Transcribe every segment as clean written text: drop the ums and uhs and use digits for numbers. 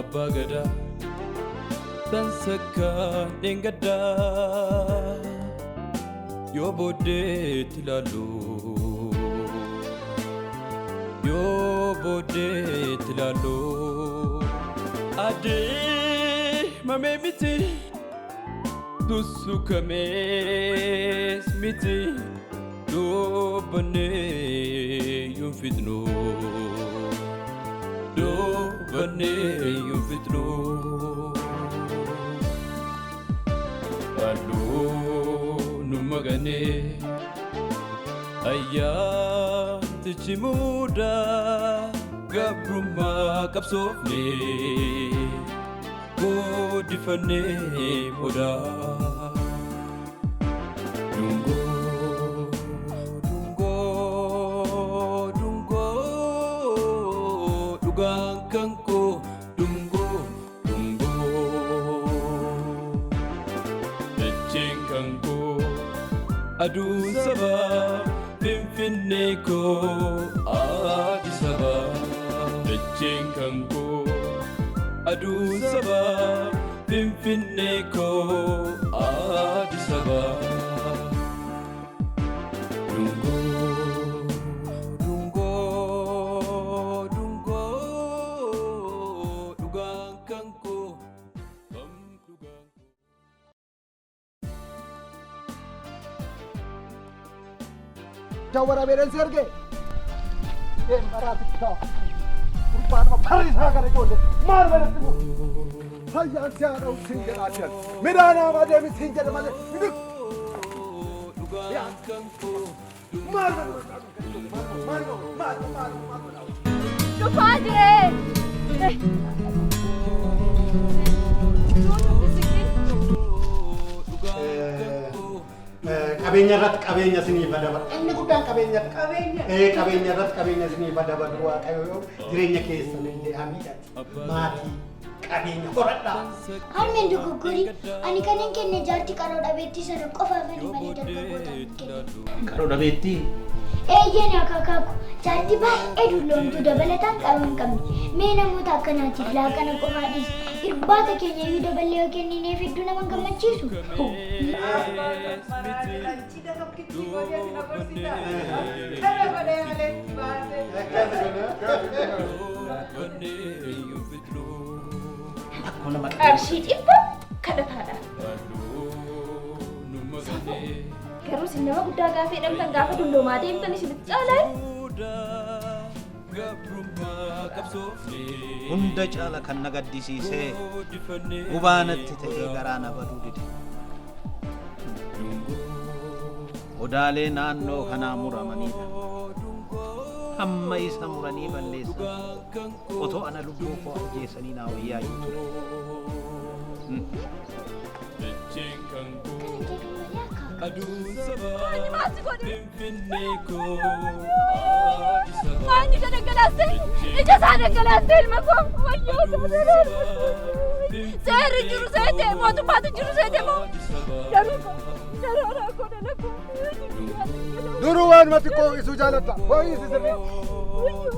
Abba gada Tansaka dengada Yo bode tilalu Yo bode tilalu Ade mame miti Tusu kames miti Do bane yum fitno Do bane yum fitno Ado numagane Ayam tichimuda Gabruma kapsofne Godifane moda Dungo Dungo Dungo Dugang kangko Dungo Dungo Eceng kangko Adun saba Pimfinne ko Adi saba Eceng kangko Adun saba Pimfinne ko Adi saba Dungo Dungo Dungo Dugang kangko Dugang Jawara beren serge maratika urpan ma phari sa kare jole mar mere tu hayya syara usinge acha medana ma de mi singe de male ya mar Tuo padre! Kabenya rat kabenya sini pada bar. Ini gudang kabenya. Kabenya rat kabenya sini pada bar dua kayu jirenya kesan ini hamida. Mati kabenya korata. Harmen dugu guri ani kanen kenne jarti karoda beti sar qofa fedi male darga kota. Karoda beti. Yena kakaku jarti ba edulom tu dabalatan karon kamni. Mena muta kana tilla kana qofa dis. Irbata kenya yu dabaleo kenni ne fiddu naman gamachisu. Arshid ibu kada tada. Garuu sin nama guddaa gaafa jedhamtan gaafa dulloomaa deemtan isinitti caalaa. Hunda caala kan na gaddisiisee gubaanatti ta'ee garaa na baduu dide. Odaalee naannoo kanaa muramaniidha. Hamma isa muranii balleessan otoo ana lubbuu koo ajjeesanii naa wayyaayuu ture. Ani dalagalase, ija sana galase ilma koo wayyoo seerri jiru seete mootummaatu jiru seete moo daruu koo dhala koo. duru waan mati ko isu jalatta hoyi sirri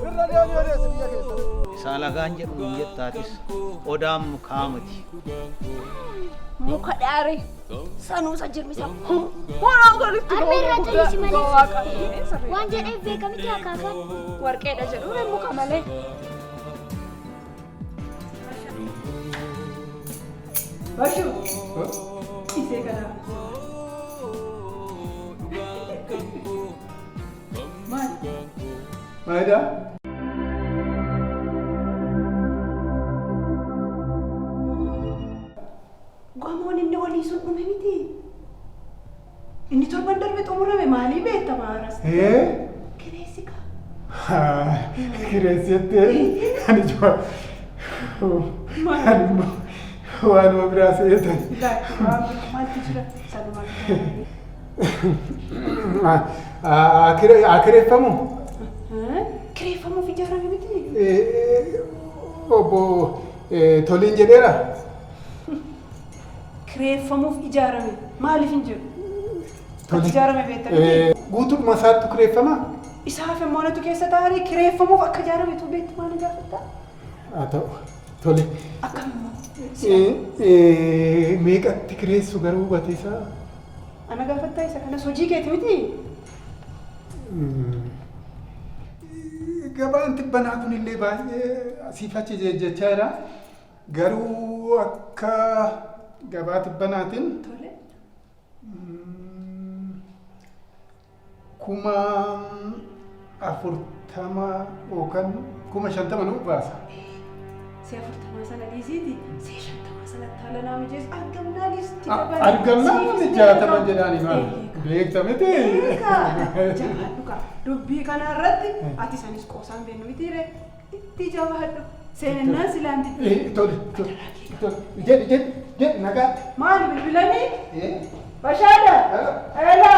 irra deemi odeessi biyya keessa Isaa lagaan jedhu biyyattaatis odaam kaamati. Muka dhaare sanuusa jirmisa waan galitti Armeerra jalisi malee waan jedheef beekamti akaakaan. warqeedha jedhuun muka malee. Bashu, isee kana. maida Gamoon inni olii sun dhume miti. Inni torban darbe xumurame maalii beekta maaras? Kireessi ka. kireessette ani jwa ani waan biraa seetan Maaltu jira? Sanumaa. akireeffamu Kireeffamuuf ijaarame miti. obbo toliin jedheera Kireeffamuuf ijaarame maaliif hin jiru? Ijaarame beekta miti. guutummaa isaattu kireeffama Isaaf immoo natu keessa taa'anii kireeffamuuf akka ijaarametu beektu maal gaafatta? haa ta'u Tole. Akkammoo Meeqatti kireessu garuu batiisaa? ana gaafattaa isa kanas hojii keeti miti. Gabaan tibbanaa kunillee baay'ee asiif achi jechaa jira. Garuu akka gabaa tibbanaatiin Tole. kuma 40 yookaan kuma 50 nu baasa. Si 40 sana dhiisiiti. Si 50 sana taala naa mijees argamnaanis Argamnaan 60 jedhaani maal? Beektamete. Jabaadhu kaa dubbii kana irratti ati sanis qoosaan beenu mitiire itti jabaadhu. Seenannaan silaanti. Tole. Jedhi nagaa. Maal bilbilanii? Bashaada. Eela.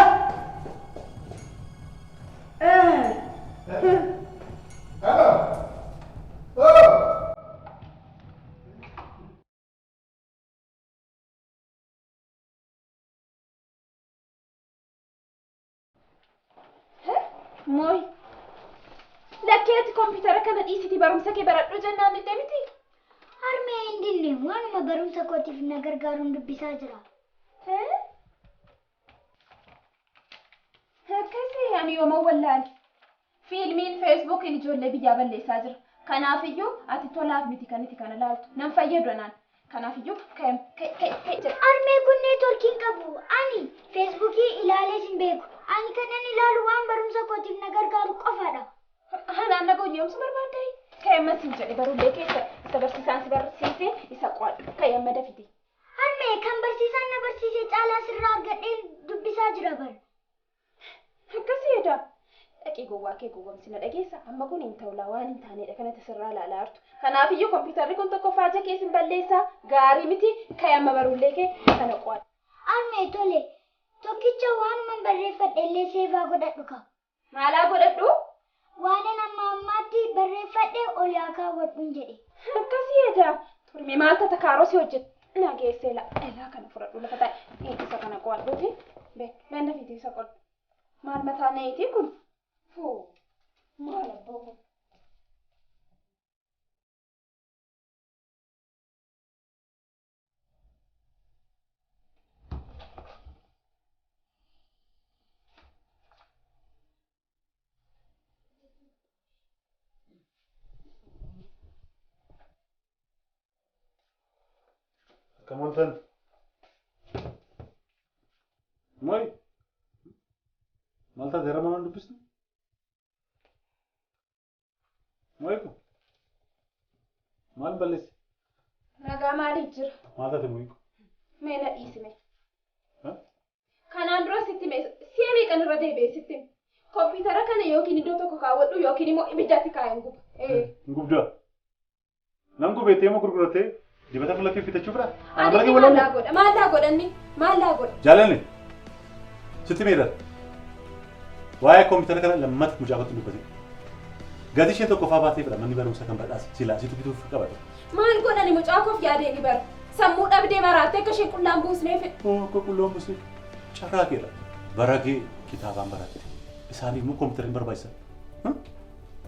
Mooy. Lakkeetti kompiitara kana dhiisiti barumsa kee baradhu jennaan didde miti. Harmee hin dinne waanuma barumsa kootiif na gargaaruun dubbisaa jira. Akkasii ani yooma wallaale. Fiilmiin feesbuukiin ijoollee biyyaa balleessaa jira. Kanaafiyyuu ati tolaaf miti kan itti kana laaltu. Nan fayyadu anaan. Kanaafiyyuu jedha. Harmee kun neetworkiin qabu. Ani feesbuukii ilaalee hin beeku. Ani kanan ilaalu waan barumsa kootiif na gargaaru qofaadha. Anaan na goonyoomsu barbaadde. Kayyammas hin jedhe barullee keessa isa barsiisaan si barsiise isa qo'adhu. Kayyamma dafite. Harmee kan barsiisaan na barsiise caalaa sirraa argadheen dubbisaa jira bara. Akkasii edaa. Dhaqee gowwaa kee gowwamsi na dhageessa. Amma kun hin ta'u waan hin taanedha kanatti sirraa ilaalaa jirtu. Kanaafiyyuu kompiitarri kun tokko faaja keessa hin balleessaa. Gaarii miti kayyamma barullee kee kana qo'adhu. Harmee tole. Tokkicha waanuma barreeffadhe illee seefaa godhadhu qaba. Maalaa godhadhu? Waanan amma ammaatti barreeffadhe ol yaa kaawwadhuun jedhe. Akkasii edaa. Turme maal tata kaarosii hojjetu? Na geessee elaa kana fudhadhu lafa taa'e. Isa kana qo'adhuuti. Been dafiitii isa qodhu. Maal mataa neetii kun? Maal abbaa kun? Kamontan. Moi. Malta dera mana dupistu? Moi ko. Mal balis. Nagaa maaliif jira? Malta te moi ko. Mee na dhiisime. Kanaan dura sitti si'ee kan irra deebi'ee sitti. Kompiitara kana yookiin iddoo tokko kaawwadhu yookiin immoo ibiddatti kaa'een guba. Ngubda. Nam gubeetee moo gurguratee dibata fuula kee fitachuu fira? Ani maallaa godha maallaa godhanni maallaa godha. Jaalalli. Sitti meedha. Waa'ee kompiitara kana lammata mucaafatu dubbate. Gati ishee tokko faa baatee fira manni barumsa kan badhaase silaa situ bituuf qabate. Maal godhani mucaafoof yaadee ni bara. Sammuu dhabdee maraattee akka isheen qullaan buusneef. Qullaan buusneef. Carraa keedha. Bara kee kitaabaan baratte. Isaaniif immoo kompiitara hin barbaachisan.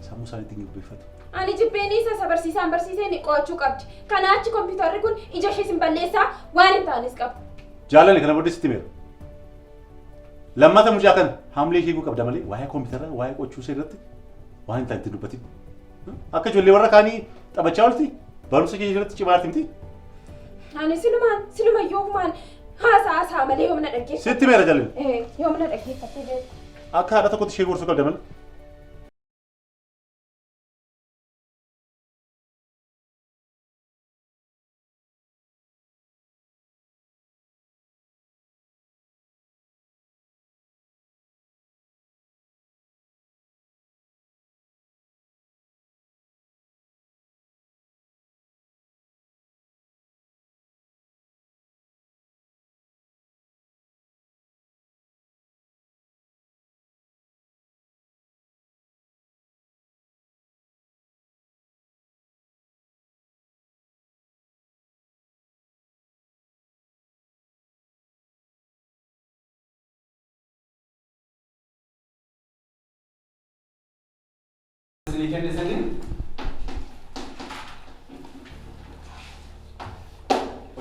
Sammuu isaaniitti hin gubbeeffatu. Ani jibbeenii isa barsiisaan barsiisee ni qo'achuu qabdi. Kana achi kompiitarri kun ija ishees hin balleessaa waan hin taanes qaba. Jaalalli kana booddee sitti meera. Lammata mucaa kan haamlee hiikuu qabda malee waa'ee kompiitara waa'ee qochuu isaa irratti waan hin taane itti dubbatin. Akka ijoollee warra kaanii taphachaa oolti barumsa kee irratti cimaarti miti. Ani siluma yookumaan haasaa malee yoomna dhaggeeffatu. Sitti meera jaalalli. Yoomna dhaggeeffattee beeku. Akka haadha tokkotti ishee gorsuu qabda malee.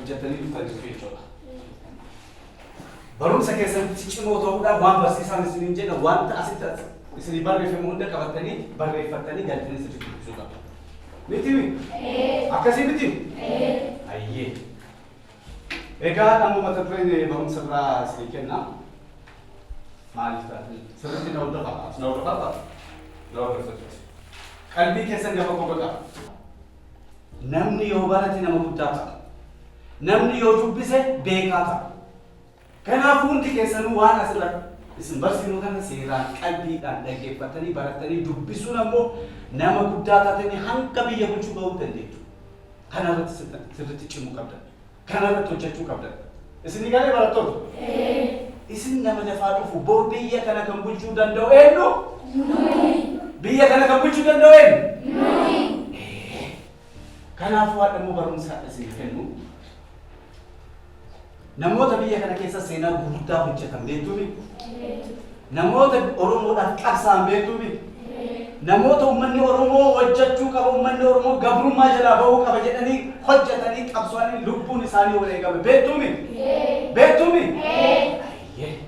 hojjetanii dhuftan jirtu jechuudha. Barumsa keessatti cimoo ta'uudhaan waan barsiisaan isiniin jedha wanta asitti isinii barreeffamu hunda qabattanii barreeffattanii galtanii sirriitti dubbisuu qabdu. Miti? Akkasii miti? Ayyee. Egaa namuu mata dureen barumsa biraa isinii kenna. Maaliif taate? Sirriitti na hordofaa. Na hordofaa? Na hordofaa. Qalbii keessan gaba godha. Namni yoo barate nama guddaa ta'a. Namni yoo dubbise beekaa ta'a. Kanaafuu hundi keessanuu waan asirratti isin barsiisnu kana seeraan qalbiidhaan dhaggeeffatanii baratanii dubbisuun ammoo nama guddaa taatanii hanga biyya bulchuu bahuu dandeettu. Kanarratti sirriitti cimuu qabdan. Kanarratti hojjechuu qabdan. Isin galee barattoota? Isin nama lafaa dhufu bor biyya kana kan bulchuu danda'u eenyu? Biyya kana kan bulchuu danda'u eenyu? Kanaafuu haadha immoo barumsaa isin kennu. Namoota biyya kana keessa seenaa gurguddaa hojjetan beektuumi? Namoota Oromoodhaaf qabsaan beektuumi? Namoota uummanni Oromoo hojjechuu qaba, uummanni Oromoo gabrummaa jalaa bahuu qaba jedhanii hojjetanii qabsanii lubbuun isaanii wareegame beektuumi? Beektuumi?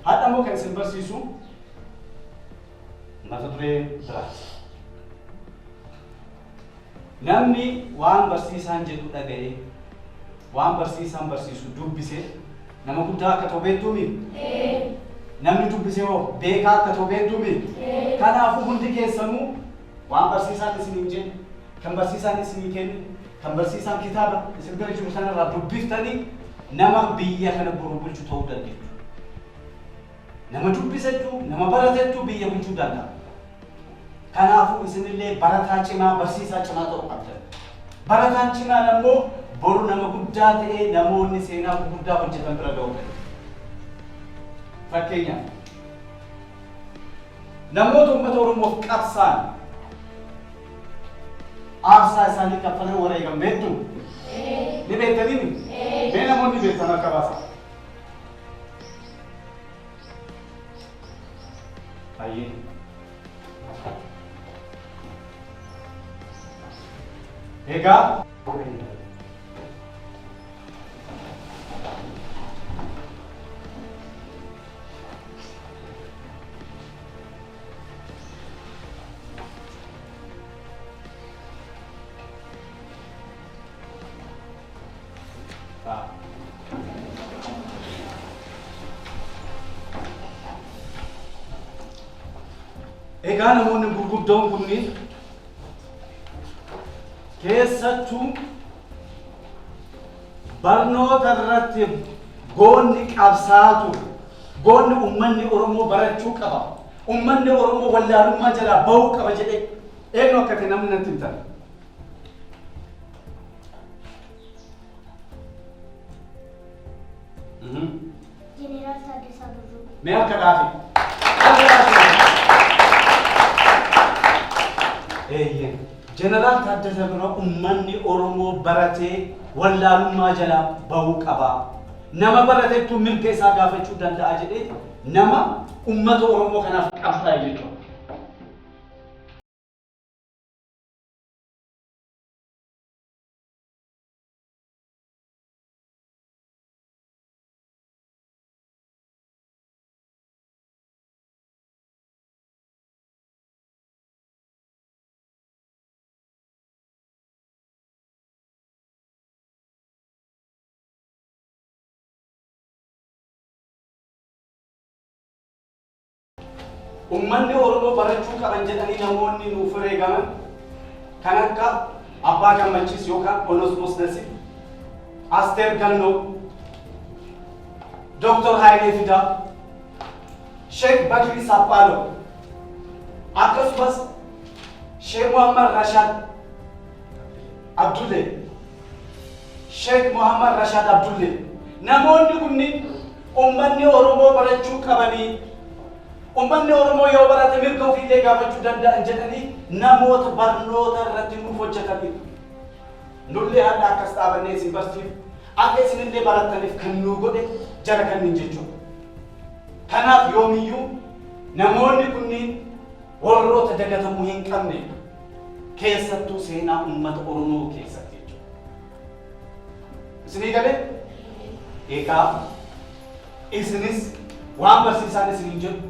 Haadha immoo kan isin barsiisu mata duree biraati. Namni waan barsiisaan jedhu dhaga'ee waan barsiisaan barsiisu dubbisee nama guddaa akka ta'u beektuumi? Namni dubbisee hoo beekaa akka ta'u beektuumi? Kanaafuu hundi keessanuu waan barsiisaan isiniin jedhu, kan barsiisaan isinii kennu, kan barsiisaan kitaaba isin bira jiru sanarraa dubbiftanii nama biyya kana boru bulchu ta'uu dandeettu. Nama dubbisachuu, nama baratachuu biyya bulchuu danda'a. Kanaafuu isinillee barataa cimaa, barsiisaa cimaa ta'uu qabdan. Barataan cimaan ammoo boru nama guddaa ta'ee namoonni seenaa gurguddaa hojjetan bira ga'uu danda'u. Fakkeenyaaf namoota uummata Oromoof qabsaan aarsaa isaanii kaffalan wareegan beektu? Ni beektanii? Mee namoonni beektan akka baasan? Baay'ee. Egaa egaa namoonni gurguddoon kunniin keessattuu barnoota irratti goonni qabsaatu goonni uummanni Oromoo barachuu qaba. Uummanni Oromoo wallaalummaa jalaa bahuu qaba jedhee eenyu akka ta'e namni natti hin taane. Jeneraal Taaddasaa Birruu. Mee akka dhaafi. Jeneraal Taaddasaa Birruu uummanni Oromoo baratee wallaalummaa jalaa bahuu qaba. Nama barateettu mirga isaa gaafachuu danda'a jedhee nama uummata Oromoo kanaaf qabsaa'e jechuudha. Uummanni Oromoo barachuu qaban jedhanii namoonni nuuf wareegaman kan akka Abbaa Gammachiis yookaan Onesmoos Nasib, Asteer Gannoo, Dr. Hayilee Fidaa, Sheekh Bakrii Saphaalo, akkasumas Sheekh Muhammad Rashaad Abdullee, Sheekh Muhammad Rashaad Abdullee. Namoonni kunniin uummanni Oromoo barachuu qabanii uummanni Oromoo yoo barate mirga ofiillee gaafachuu danda'an jedhanii namoota barnoota irratti nuuf hojjetanidha. Nullee hadda akkas dhaabannee isin barsiifnu akka isinillee barattaniif kan nu godhe jara kanniin jechuudha. Kanaaf yoomiyyuu namoonni kunniin warroota dagatamuu hin qabne keessattuu seenaa uummata Oromoo keessatti jechuudha. Isinii galee Egaa isinis waan barsiisaan isiniin jedhu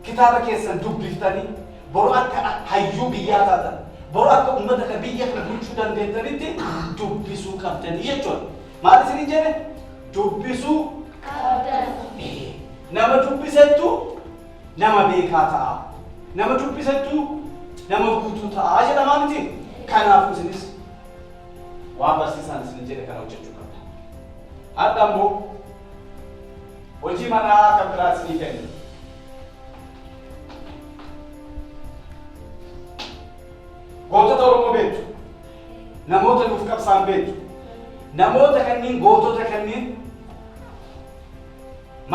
kitaaba keessan dubbiftanii boru akka hayyuu biyyaa taatan boru akka uummata kan biyya kana bulchuu dandeettanitti dubbisuu qabdanii jechuudha. Maal isiniin jedhe? Dubbisuu qabdan. Nama dubbisettu nama beekaa ta'a. Nama dubbisettu nama guutuu ta'a jedhamaa miti. Kanaaf isinis waan barsiisaan isiniin jedhe kana hojjechuu qabda. Hadda immoo hojii manaa kan biraa isinii kenna. Gootota Oromoo beektu, namoota nuuf qabsaan beektu, namoota kanneen gootota kanneen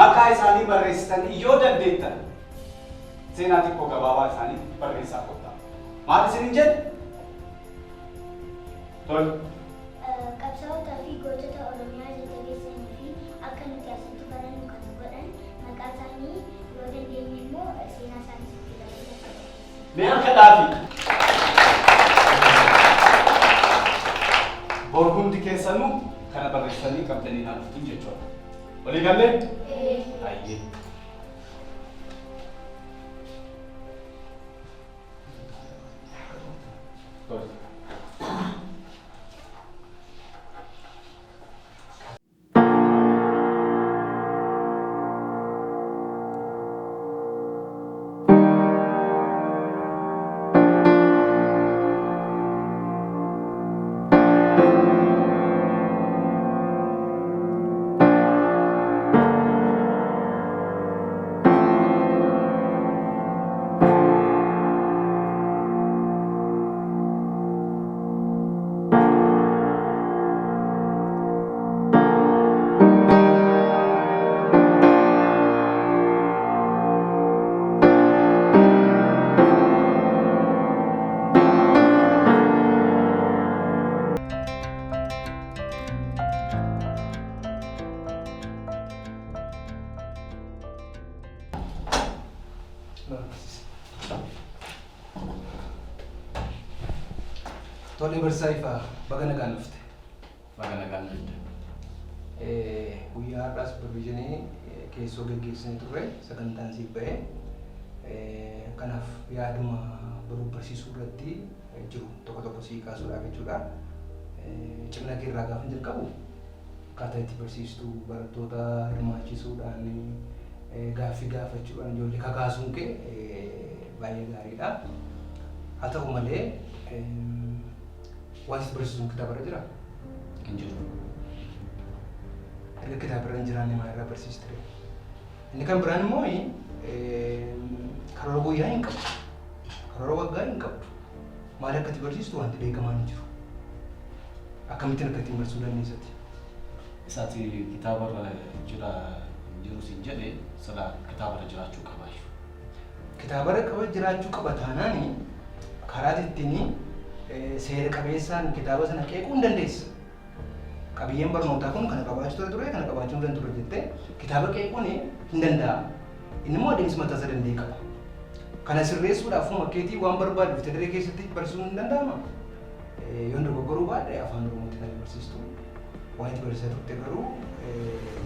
maqaa isaanii barreessitanii yoo dandeettan seenaa xiqqoo gabaabaa isaanii barreessaa kottaa. Maal isiniin jedhe? Tole. Qabsaa'otaa fi gootota Oromiyaa jajjabeessanii fi akka nuti asitti barannu kan godhan maqaa isaanii yoo dandeenye immoo seenaa isaanii sitti dabalata. Mee akka dhaafi. Bor hundi keessanuu kana barreessanii qabdanii naaf dhuftu jechuudha. Walii galee? Baay'ee. Tole Barsiisaa baga nagaan dhufte. Baga nagaan dhufte. Guyyaa har'aa supervisionii keessoo gaggeessanii turre sagantaan siif ba'ee kanaaf yaaduma baruu barsiisuu irratti jiru tokko tokko sii kaasuudhaaf jechuudha. Cimina kee irraa gaafa jalqabu akkaataa itti barsiistuu barattoota hirmaachisuudhaan gaaffii gaafachuudhaan ijoollee kakaasuun kee baay'ee gaariidha. Haa ta'u malee waan si barsiisuun kitaaba irra jira? Hin jiru. Erga kitaaba irra hin jiraanne maal irraa barsiistire? Inni kan biraan immoo karoora guyyaa hin qabdu. Karoora waggaa hin qabdu. Maal akka itti barsiistu wanti beekamaan hin jiru. Akkamittiin akka ittiin barsiisuu dandeessati? Isaati kitaaba irra jira jiru siin jedhe sila kitaaba irra jiraachuu qaba. Kitaaba irra jiraachuu qaba taanaan karaa ittiin seera qabeessaan kitaaba sana qeequu hin dandeessa. Qabiyyeen barnootaa kun kana qabaachuu ture kana qabaachuu hin ture jettee kitaaba qeequun hin danda'amu. Inni immoo adeemsa mataa isaa danda'e qaba. Kana sirreessuudhaaf fakkeetii waan barbaadu daree keessatti barsiisuun hin danda'ama. Yoo dogoggoruu baadhe afaan Oromootiin kan barsiistu waan itti barsiisaa turte garuu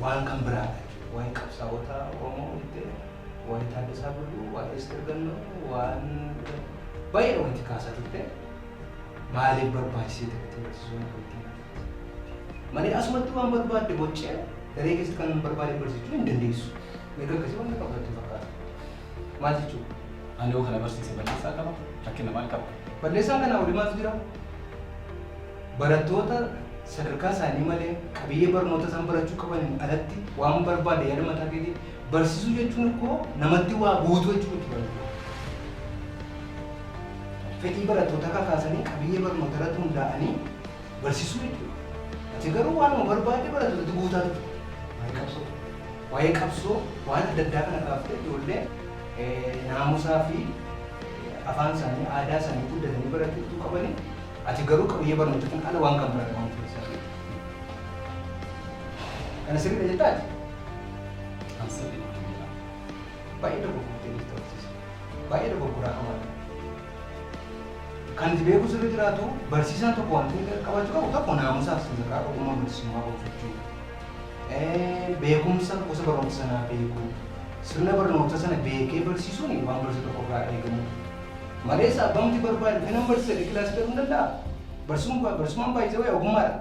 waan kan biraadha. Waa'ee qabsaa'ota Oromoo jettee waa'ee Taaddasaa Birruu, waa'ee Ester Gannoo, waan baay'ee walitti kaasaa turte maaliif barbaachisee ta'e barsiisuun ittiin malee asumatti waan barbaadde boccee daree keessatti kan barbaade barsiisuu hin dandeessu. Egaa akkasii wanta qabatu fakkaata. Maal jechuudha? Ani yoo kana barsiise balleessaa qaba. Rakkina maal qaba? Balleessaan kana olii maaltu jira? Barattoota sadarkaa isaanii malee qabiyyee barnoota isaan barachuu qabaniin alatti waan barbaade yaada mataa keetii barsiisuu jechuun immoo namatti waa guutuu jechuudha. Fedhii barattootaa kakaasanii qabiyyee barnoota irratti hundaa'anii barsiisuu jechuudha. Ati garuu waanuma barbaade barattootatti guutaa turte. Waa'ee qabsoo waan adda addaa kana kaaftee ijoollee naamusaa fi afaan isaanii aadaa isaanii guddatanii barachuu qabanii ati garuu qabiyyee barnoota kan ala waan kan baratamu keessatti. Kana sirriidha jettaati? Kan sirriidha. Baay'ee dogoggortee jirta barsiisa. Baay'ee dogoggoraa qabaata. Kan itti beeku sirri jiraatu barsiisaan tokko wanti qabaachuu qabu tokko naamusaaf sadarkaa ogummaa barsiisummaa qabu jechuudha. beekumsa gosa barnoota sanaa beekuu sirna barnoota sana beekee barsiisuun waan barsiisu tokko irraa eegamu. Malees abbamti barbaade kanan barsiisa kilaasii galuu danda'a. Barsiisumaan baay'ee ogummaadha.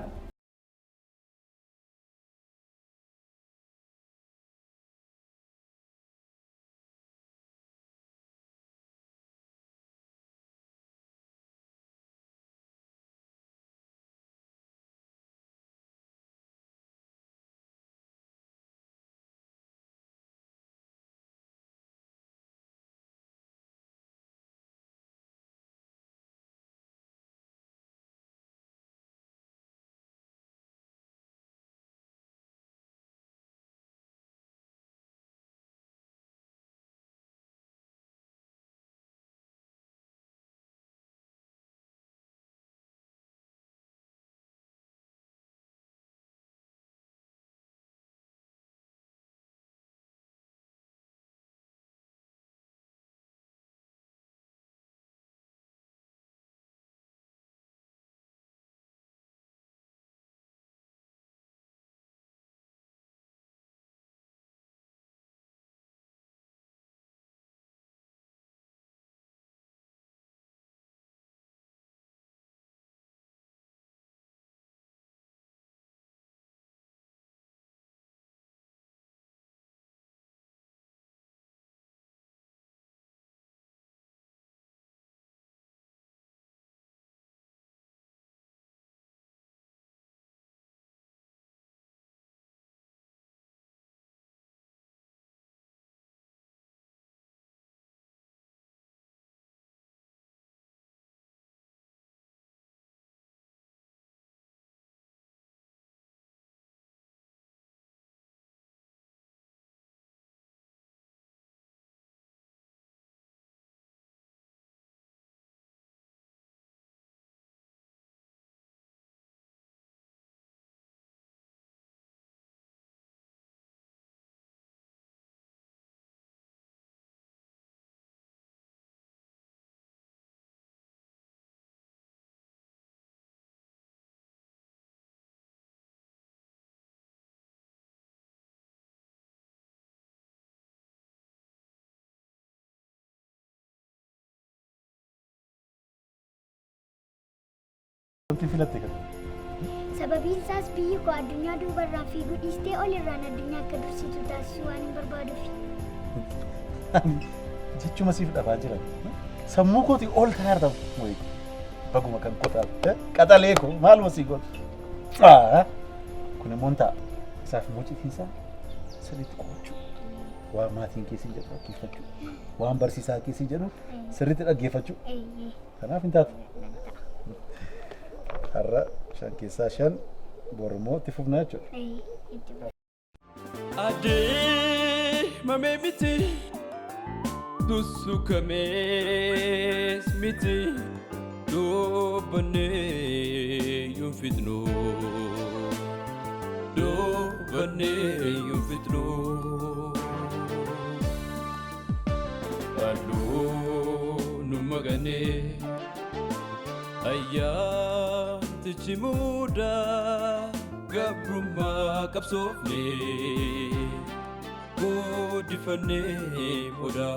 Sababiin isaas biyyi koo addunyaa duubarraa fiiguu dhiistee ol irraan addunyaa akka dursitu taasisuu waan hin barbaaduuf. Jechuma siif dhabaa jiran. Sammuu kooti ol taa'aa wayi. Baguma kan qotaa. Qaxalee koo maaluma sii gootu. Kun immoo ta'a. Isaaf mucitiinsaa sirriitti qo'achuu. Waan maatiin keessin jedhu dhaggeeffachuu. Waan barsiisaa keessin jedhu sirriitti dhaggeeffachuu. Kanaaf hin taatu. Har'a shan keessaa shan bormoo itti fufnaa jechuudha. Adeemamee miti sussukamees miti doobannee yoo fitnu halluu nu maganee ayyaa. Tichimuda gabruma kapsofne godifane moda